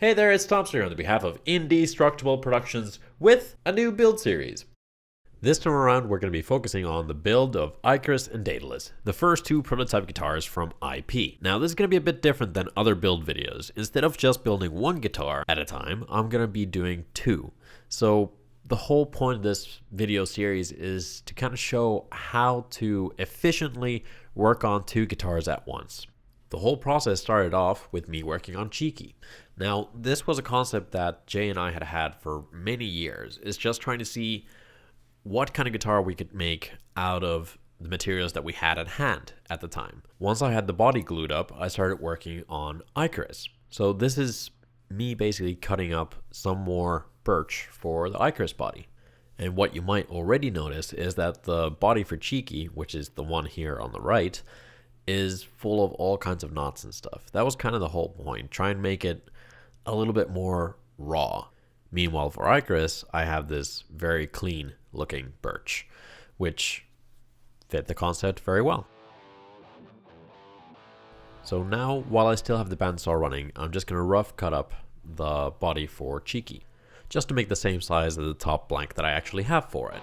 Hey there, it's Thompson here on the behalf of Indestructible Productions with a new build series. This time around, we're going to be focusing on the build of Icarus and Daedalus, the first two prototype guitars from IP. Now, this is going to be a bit different than other build videos. Instead of just building one guitar at a time, I'm going to be doing two. So the whole point of this video series is to kind of show how to efficiently work on two guitars at once. The whole process started off with me working on Cheeky. Now, this was a concept that Jay and I had had for many years. It's just trying to see what kind of guitar we could make out of the materials that we had at hand at the time. Once I had the body glued up, I started working on Icarus. So this is me basically cutting up some more birch for the Icarus body. And what you might already notice is that the body for Cheeky, which is the one here on the right, is full of all kinds of knots and stuff. That was kind of the whole point. Try and make it a little bit more raw. Meanwhile, for Icarus, I have this very clean looking birch, which fit the concept very well. So now, while I still have the bandsaw running, I'm just going to rough cut up the body for Cheeky, just to make the same size as the top blank that I actually have for it.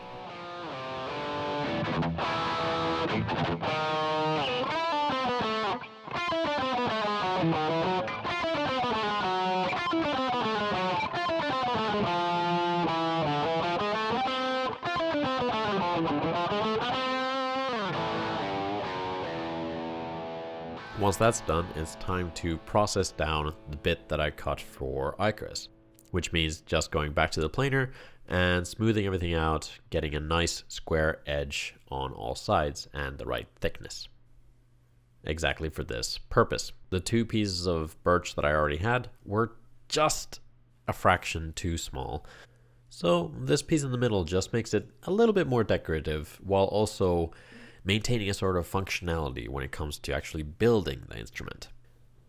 Once that's done, it's time to process down the bit that I cut for Icarus, which means just going back to the planer and smoothing everything out, getting a nice square edge on all sides and the right thickness. Exactly for this purpose. The two pieces of birch that I already had were just a fraction too small. So this piece in the middle just makes it a little bit more decorative while also maintaining a sort of functionality when it comes to actually building the instrument.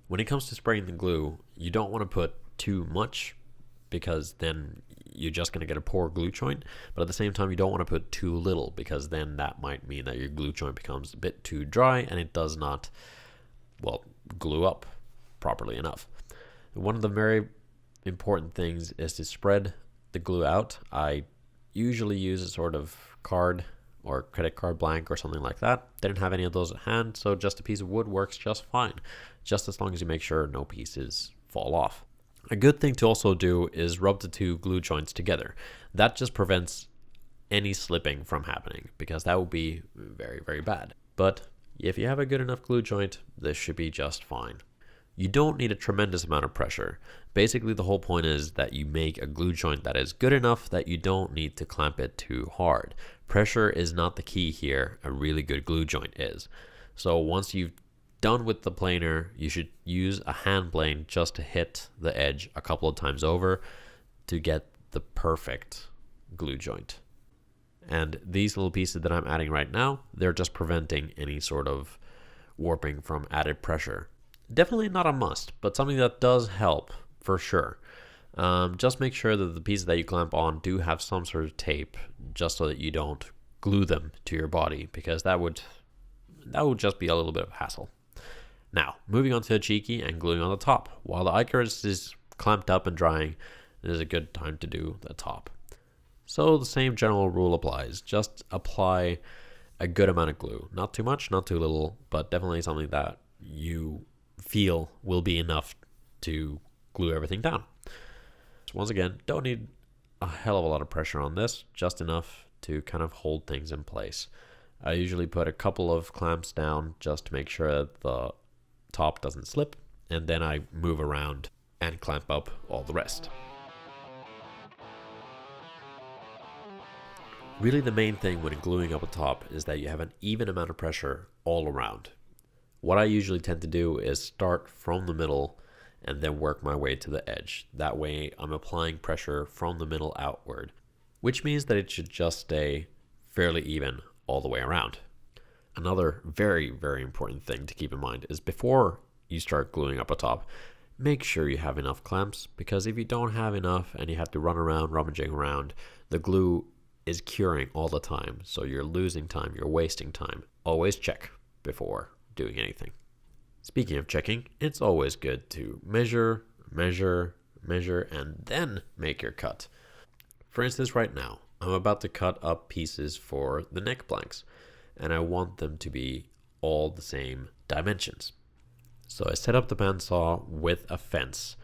When it comes to spraying the glue, you don't want to put too much because then you're just going to get a poor glue joint, but at the same time you don't want to put too little because then that might mean that your glue joint becomes a bit too dry and it does not, well, glue up properly enough. One of the very important things is to spread the glue out. I usually use a sort of card or credit card blank or something like that. Didn't have any of those at hand, so just a piece of wood works just fine, just as long as you make sure no pieces fall off. A good thing to also do is rub the two glue joints together. That just prevents any slipping from happening because that would be very, very bad. But if you have a good enough glue joint, this should be just fine. You don't need a tremendous amount of pressure. Basically, the whole point is that you make a glue joint that is good enough that you don't need to clamp it too hard. Pressure is not the key here. A really good glue joint is. So once you've done with the planer, you should use a hand plane just to hit the edge a couple of times over to get the perfect glue joint. And these little pieces that I'm adding right now, they're just preventing any sort of warping from added pressure. Definitely not a must, but something that does help for sure. Just make sure that the pieces that you clamp on do have some sort of tape, just so that you don't glue them to your body, because that would just be a little bit of a hassle. Now, moving on to the Cheeky and gluing on the top. While the Icarus is clamped up and drying, it is a good time to do the top. So the same general rule applies. Just apply a good amount of glue. Not too much, not too little, but definitely something that you feel will be enough to glue everything down. So once again, don't need a hell of a lot of pressure on this, just enough to kind of hold things in place. I usually put a couple of clamps down just to make sure that the top doesn't slip, and then I move around and clamp up all the rest. Really, the main thing when gluing up a top is that you have an even amount of pressure all around. What I usually tend to do is start from the middle and then work my way to the edge. That way I'm applying pressure from the middle outward, which means that it should just stay fairly even all the way around. Another very, very important thing to keep in mind is before you start gluing up a top, make sure you have enough clamps, because if you don't have enough and you have to run around rummaging around, the glue is curing all the time, so you're losing time, you're wasting time. Always check before doing anything. Speaking of checking, it's always good to measure, measure, and then make your cut. For instance, right now, I'm about to cut up pieces for the neck planks, and I want them to be all the same dimensions. So I set up the bandsaw with a fence,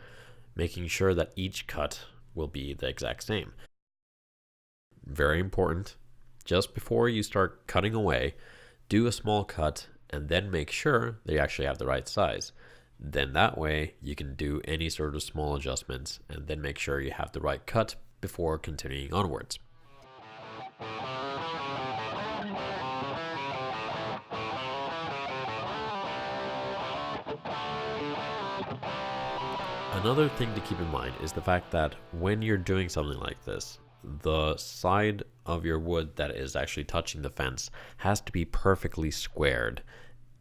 making sure that each cut will be the exact same. Very important, just before you start cutting away, do a small cut and then make sure they actually have the right size. Then that way you can do any sort of small adjustments and then make sure you have the right cut before continuing onwards. Another thing to keep in mind is the fact that when you're doing something like this, the side of your wood that is actually touching the fence has to be perfectly squared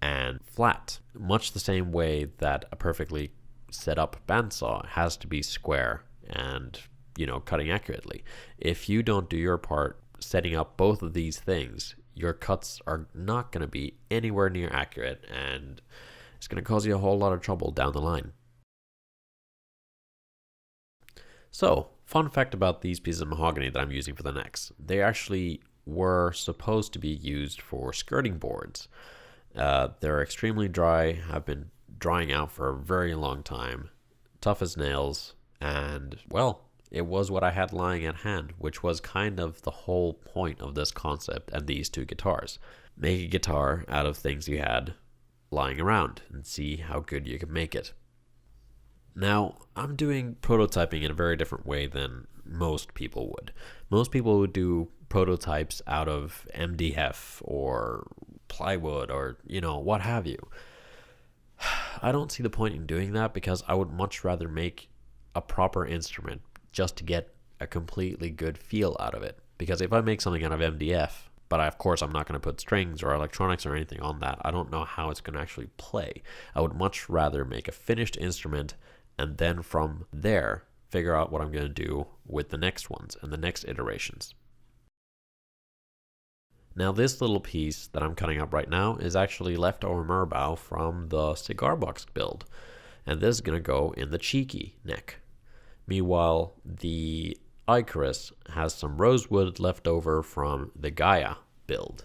and flat, much the same way that a perfectly set up bandsaw has to be square and, cutting accurately. If you don't do your part setting up both of these things, your cuts are not going to be anywhere near accurate, and it's going to cause you a whole lot of trouble down the line. So, fun fact about these pieces of mahogany that I'm using for the necks. They actually were supposed to be used for skirting boards. They're extremely dry, have been drying out for a very long time, tough as nails, and, well, it was what I had lying at hand, which was kind of the whole point of this concept and these two guitars. Make a guitar out of things you had lying around and see how good you can make it. Now, I'm doing prototyping in a very different way than most people would. Most people would do prototypes out of MDF or plywood or, what have you. I don't see the point in doing that because I would much rather make a proper instrument just to get a completely good feel out of it. Because if I make something out of MDF, but of course I'm not going to put strings or electronics or anything on that, I don't know how it's going to actually play. I would much rather make a finished instrument and then from there figure out what I'm going to do with the next ones and the next iterations. Now this little piece that I'm cutting up right now is actually leftover Murbow from the cigar box build, and this is going to go in the cheeky neck. Meanwhile, the Icarus has some rosewood left over from the Gaia build.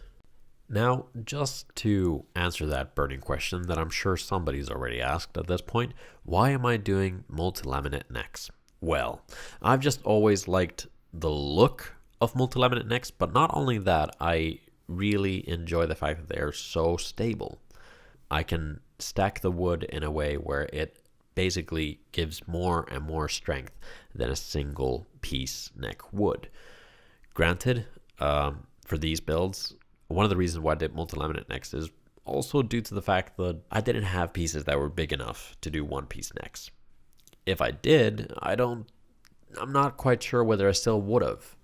Now, just to answer that burning question that I'm sure somebody's already asked at this point, why am I doing multi-laminate necks? Well, I've just always liked the look of multi-laminate necks, but not only that, I really enjoy the fact that they are so stable. I can stack the wood in a way where it basically gives more and more strength than a single piece neck would. Granted, for these builds, one of the reasons why I did multi-laminate necks is also due to the fact that I didn't have pieces that were big enough to do one-piece necks. If I did, I'm not quite sure whether I still would have.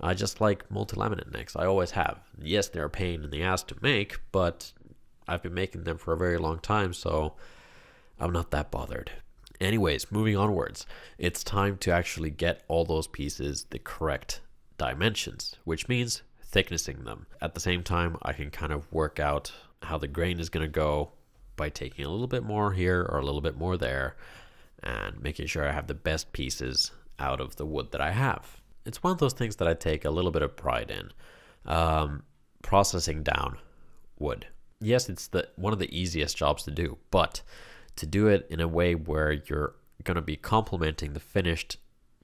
I just like multi-laminate necks. I always have. Yes, they're a pain in the ass to make, but I've been making them for a very long time, so I'm not that bothered. Anyways, moving onwards, it's time to actually get all those pieces the correct dimensions, which means thicknessing them. At the same time, I can kind of work out how the grain is going to go by taking a little bit more here or a little bit more there and making sure I have the best pieces out of the wood that I have. It's one of those things that I take a little bit of pride in. Processing down wood. Yes, it's one of the easiest jobs to do, but to do it in a way where you're going to be complementing the finished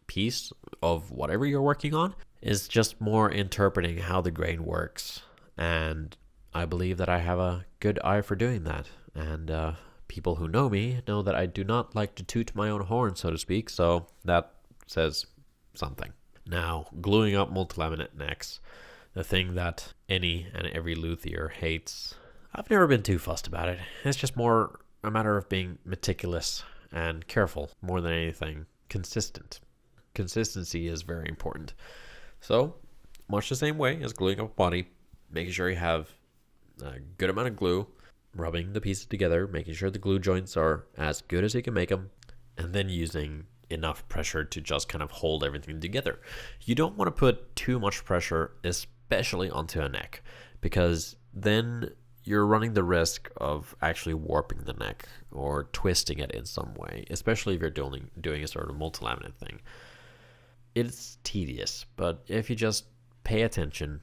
piece of whatever you're working on is just more interpreting how the grain works, and I believe that I have a good eye for doing that, and people who know me know that I do not like to toot my own horn, so to speak, so that says something. Now, gluing up multi-laminate necks, the thing that any and every luthier hates, I've never been too fussed about it. It's just more a matter of being meticulous and careful, more than anything, consistent. Consistency is very important. So, much the same way as gluing up a body, making sure you have a good amount of glue, rubbing the pieces together, making sure the glue joints are as good as you can make them, and then using enough pressure to just kind of hold everything together. You don't want to put too much pressure, especially onto a neck, because then you're running the risk of actually warping the neck or twisting it in some way, especially if you're doing a sort of multi-laminate thing. It's tedious, but if you just pay attention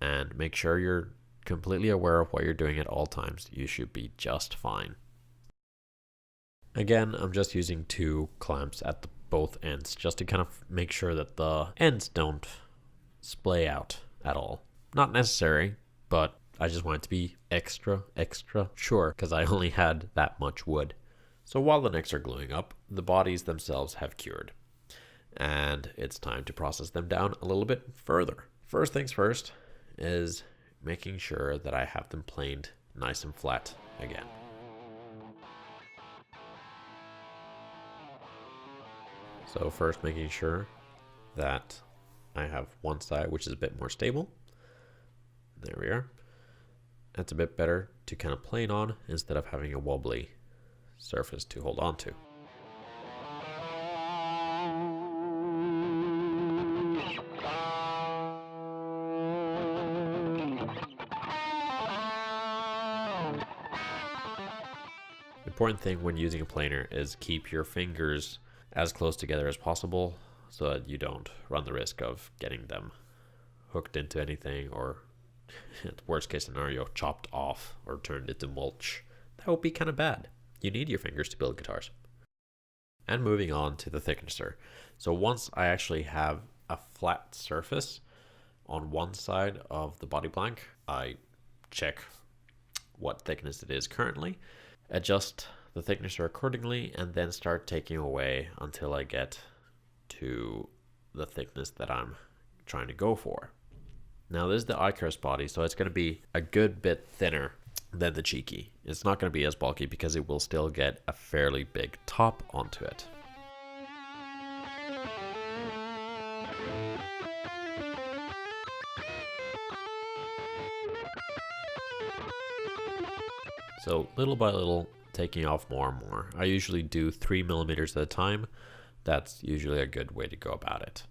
and make sure you're completely aware of what you're doing at all times, you should be just fine. Again, I'm just using 2 clamps at both ends just to kind of make sure that the ends don't splay out at all. Not necessary, but I just wanted to be extra sure because I only had that much wood. So while the necks are gluing up, the bodies themselves have cured. And it's time to process them down a little bit further. First things first is making sure that I have them planed nice and flat again. So first making sure that I have one side which is a bit more stable. There we are. That's a bit better to kind of plane on instead of having a wobbly surface to hold on to. The important thing when using a planer is keep your fingers as close together as possible so that you don't run the risk of getting them hooked into anything or, worst case scenario, chopped off or turned into mulch. That would be kind of bad. You need your fingers to build guitars. And moving on to the thicknesser. So once I actually have a flat surface on one side of the body blank, I check what thickness it is currently, adjust the thicknesser accordingly, and then start taking away until I get to the thickness that I'm trying to go for. Now this is the Icarus body, so it's going to be a good bit thinner than the Cheeky. It's not going to be as bulky because it will still get a fairly big top onto it. So little by little, taking off more and more. I usually do 3 millimeters at a time. That's usually a good way to go about it.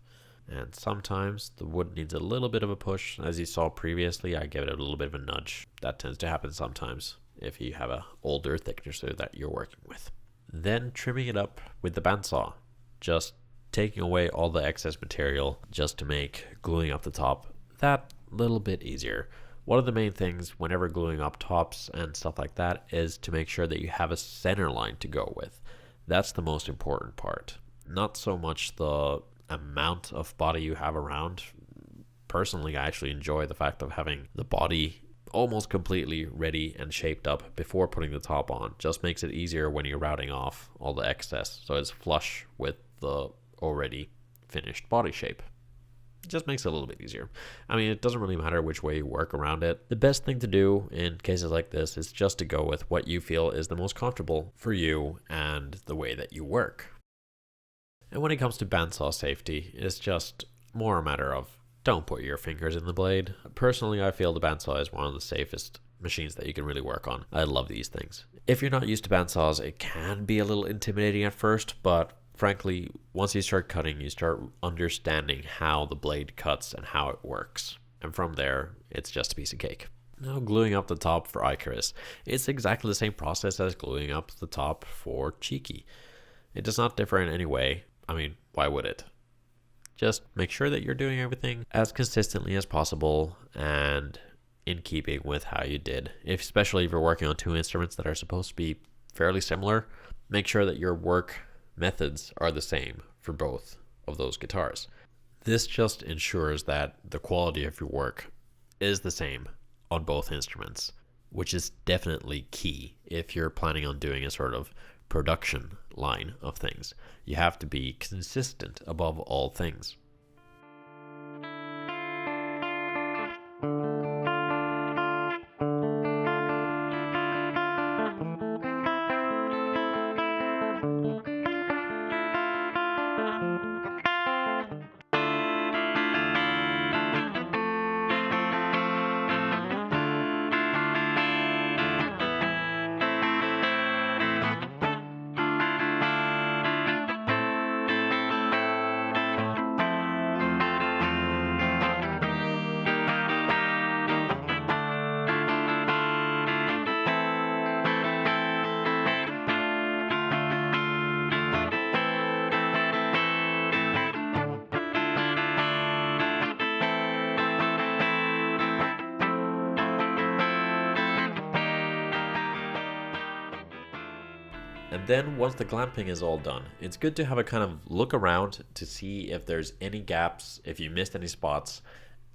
And sometimes the wood needs a little bit of a push. As you saw previously, I give it a little bit of a nudge. That tends to happen sometimes if you have a older thicknesser that you're working with. Then trimming it up with the bandsaw. Just taking away all the excess material just to make gluing up the top that little bit easier. One of the main things whenever gluing up tops and stuff like that is to make sure that you have a center line to go with. That's the most important part. Not so much the amount of body you have around. Personally, I actually enjoy the fact of having the body almost completely ready and shaped up before putting the top on. Just makes it easier when you're routing off all the excess, so it's flush with the already finished body shape. It just makes it a little bit easier. I mean, it doesn't really matter which way you work around it. The best thing to do in cases like this is just to go with what you feel is the most comfortable for you and the way that you work. And when it comes to bandsaw safety, it's just more a matter of don't put your fingers in the blade. Personally, I feel the bandsaw is one of the safest machines that you can really work on. I love these things. If you're not used to bandsaws, it can be a little intimidating at first, but frankly, once you start cutting, you start understanding how the blade cuts and how it works. And from there, it's just a piece of cake. Now, gluing up the top for Icarus. It's exactly the same process as gluing up the top for Cheeky. It does not differ in any way. I mean, why would it? Just make sure that you're doing everything as consistently as possible and in keeping with how you did. Especially if you're working on 2 instruments that are supposed to be fairly similar, make sure that your work methods are the same for both of those guitars. This just ensures that the quality of your work is the same on both instruments, which is definitely key if you're planning on doing a sort of production line of things. You have to be consistent above all things. And then once the clamping is all done, it's good to have a kind of look around to see if there's any gaps, if you missed any spots,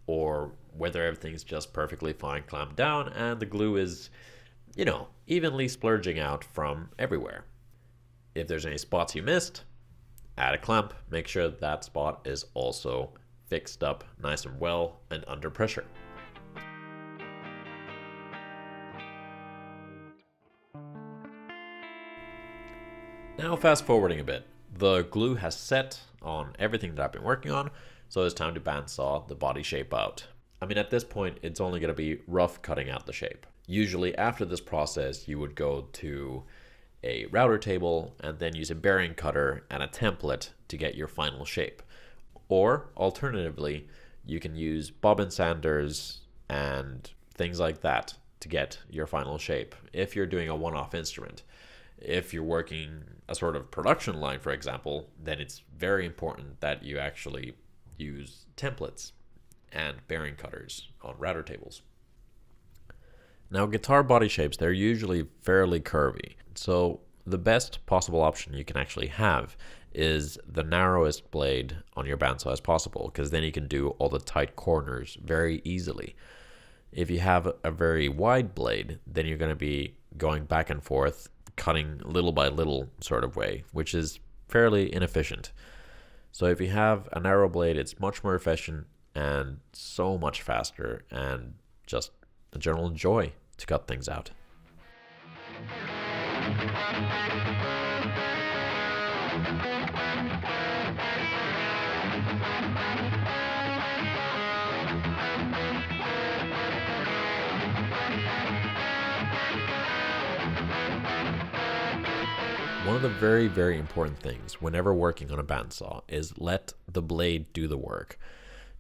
or whether everything's just perfectly fine clamped down and the glue is, evenly splurging out from everywhere. If there's any spots you missed, add a clamp. Make sure that spot is also fixed up nice and well and under pressure. Now fast forwarding a bit, the glue has set on everything that I've been working on, so it's time to bandsaw the body shape out. I mean, at this point, it's only going to be rough cutting out the shape. Usually after this process, you would go to a router table and then use a bearing cutter and a template to get your final shape. Or alternatively, you can use bobbin sanders and things like that to get your final shape if you're doing a one-off instrument. If you're working a sort of production line, for example, then it's very important that you actually use templates and bearing cutters on router tables. Now, guitar body shapes, they're usually fairly curvy. So the best possible option you can actually have is the narrowest blade on your bandsaw as possible, because then you can do all the tight corners very easily. If you have a very wide blade, then you're going to be going back and forth, cutting little by little sort of way, which is fairly inefficient. So if you have a narrow blade, it's much more efficient and so much faster and just a general joy to cut things out. One of the very, very important things whenever working on a bandsaw is let the blade do the work.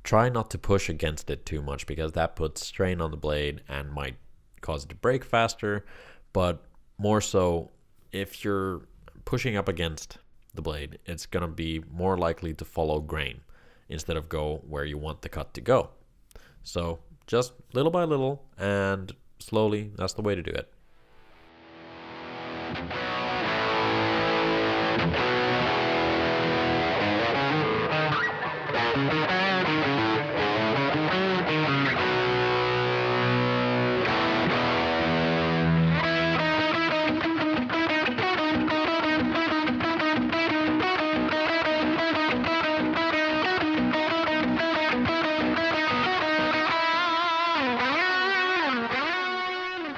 Try not to push against it too much because that puts strain on the blade and might cause it to break faster, but more so if you're pushing up against the blade, it's going to be more likely to follow grain instead of go where you want the cut to go. So just little by little and slowly, that's the way to do it.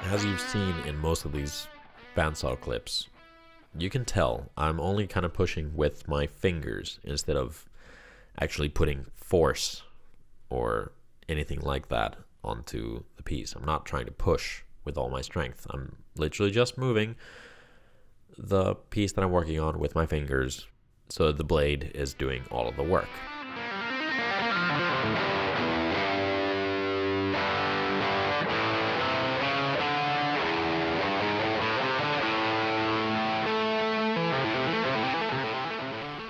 As you've seen in most of these bandsaw clips, you can tell I'm only kind of pushing with my fingers instead of actually putting force or anything like that onto the piece. I'm not trying to push with all my strength. I'm literally just moving the piece that I'm working on with my fingers, so the blade is doing all of the work.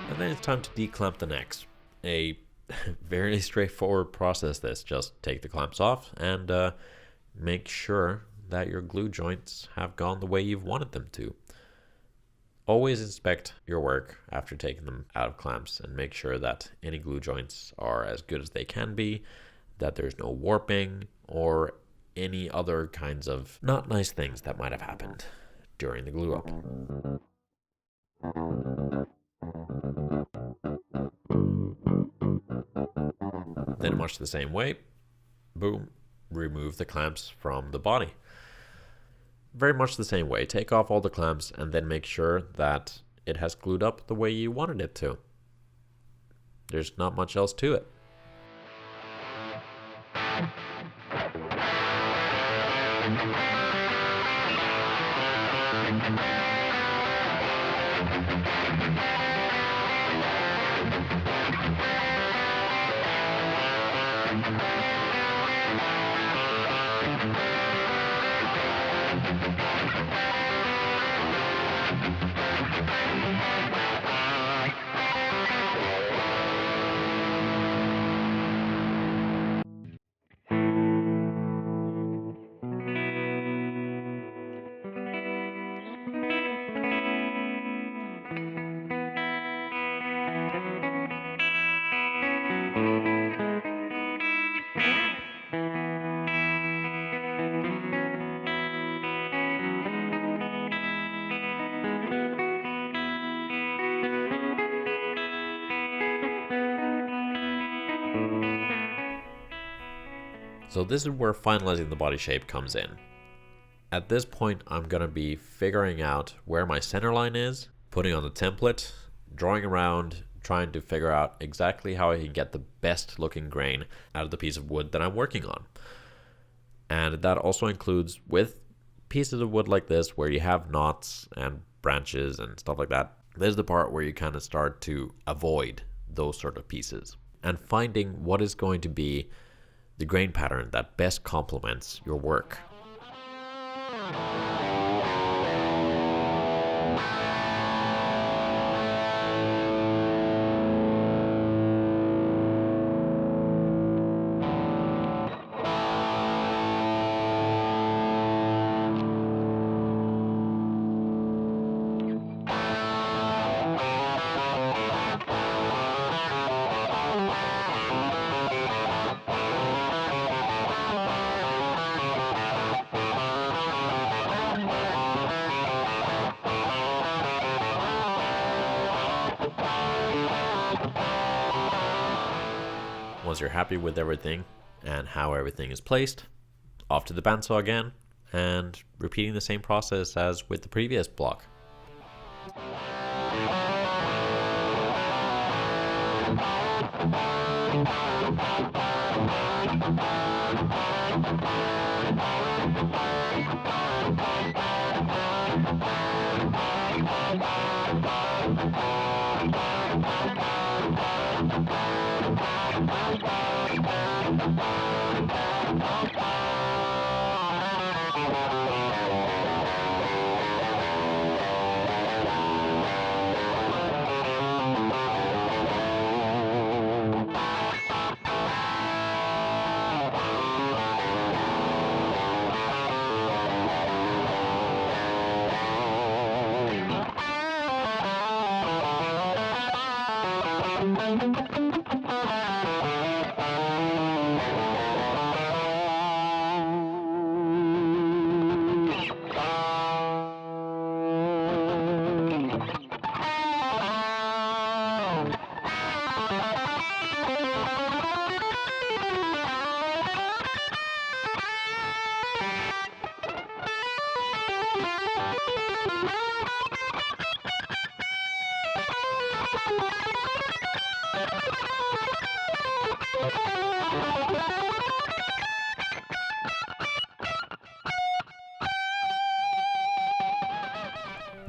And then it's time to declamp the necks. A very straightforward process this. Just take the clamps off and make sure that your glue joints have gone the way you've wanted them to. Always inspect your work after taking them out of clamps and make sure that any glue joints are as good as they can be, that there's no warping or any other kinds of not nice things that might have happened during the glue up. Then much the same way, boom, remove the clamps from the body. Very much the same way, take off all the clamps and then make sure that it has glued up the way you wanted it to. There's not much else to it. So this is where finalizing the body shape comes in. At this point, I'm going to be figuring out where my center line is, putting on the template, drawing around, trying to figure out exactly how I can get the best looking grain out of the piece of wood that I'm working on. And that also includes with pieces of wood like this where you have knots and branches and stuff like that. This is the part where you kind of start to avoid those sort of pieces and finding what is going to be the grain pattern that best complements your work. Once you're happy with everything and how everything is placed, off to the bandsaw again and repeating the same process as with the previous block.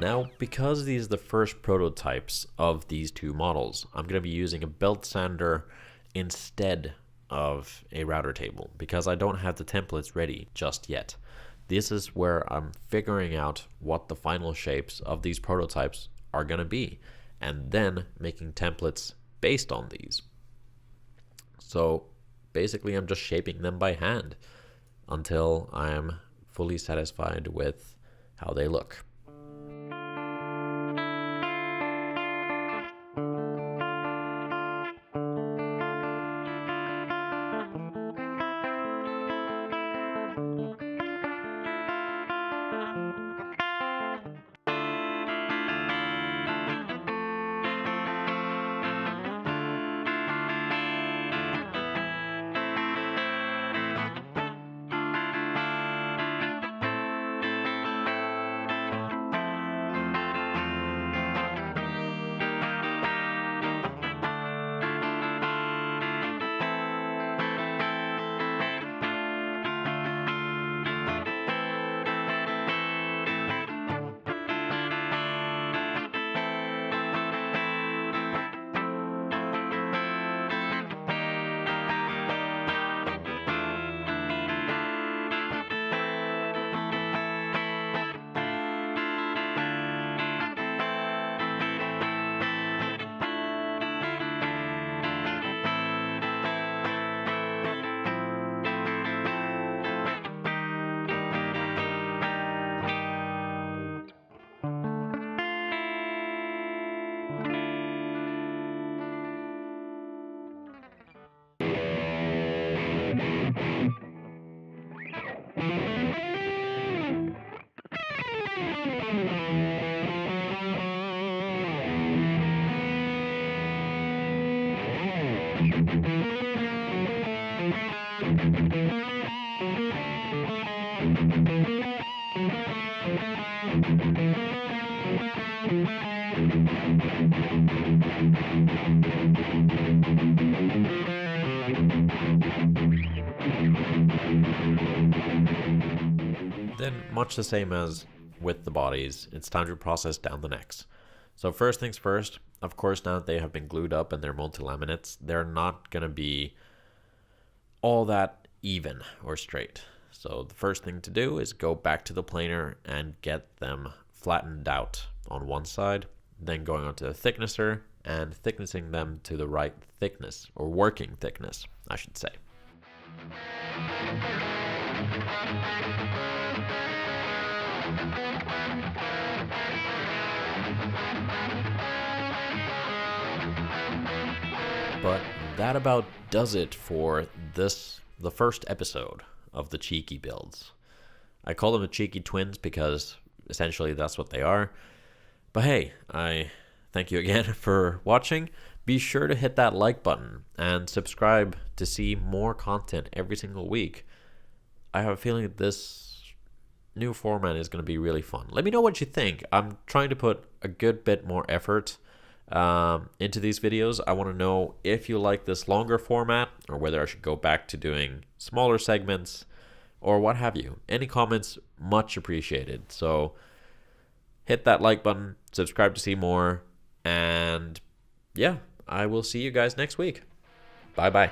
Now, because these are the first prototypes of these two models, I'm going to be using a belt sander instead of a router table because I don't have the templates ready just yet. This is where I'm figuring out what the final shapes of these prototypes are going to be and then making templates based on these. So basically I'm just shaping them by hand until I'm fully satisfied with how they look. Then, much the same as with the bodies, it's time to process down the necks. So first things first, of course, now that they have been glued up and they're multilaminates, they're not going to be all that even or straight. So the first thing to do is go back to the planer and get them flattened out on one side, then going on to the thicknesser and thicknessing them to the right thickness, or working thickness, I should say. But that about does it for the first episode of the cheeky builds. I call them the cheeky twins because essentially that's what they are. But hey, I thank you again for watching. Be sure to hit that like button and subscribe to see more content every single week. I have a feeling that this new format is going to be really fun. Let me know what you think. I'm trying to put a good bit more effort into these videos. I want to know if you like this longer format or whether I should go back to doing smaller segments or what have you. Any comments, much appreciated. So hit that like button, subscribe to see more, and yeah, I will see you guys next week. Bye bye.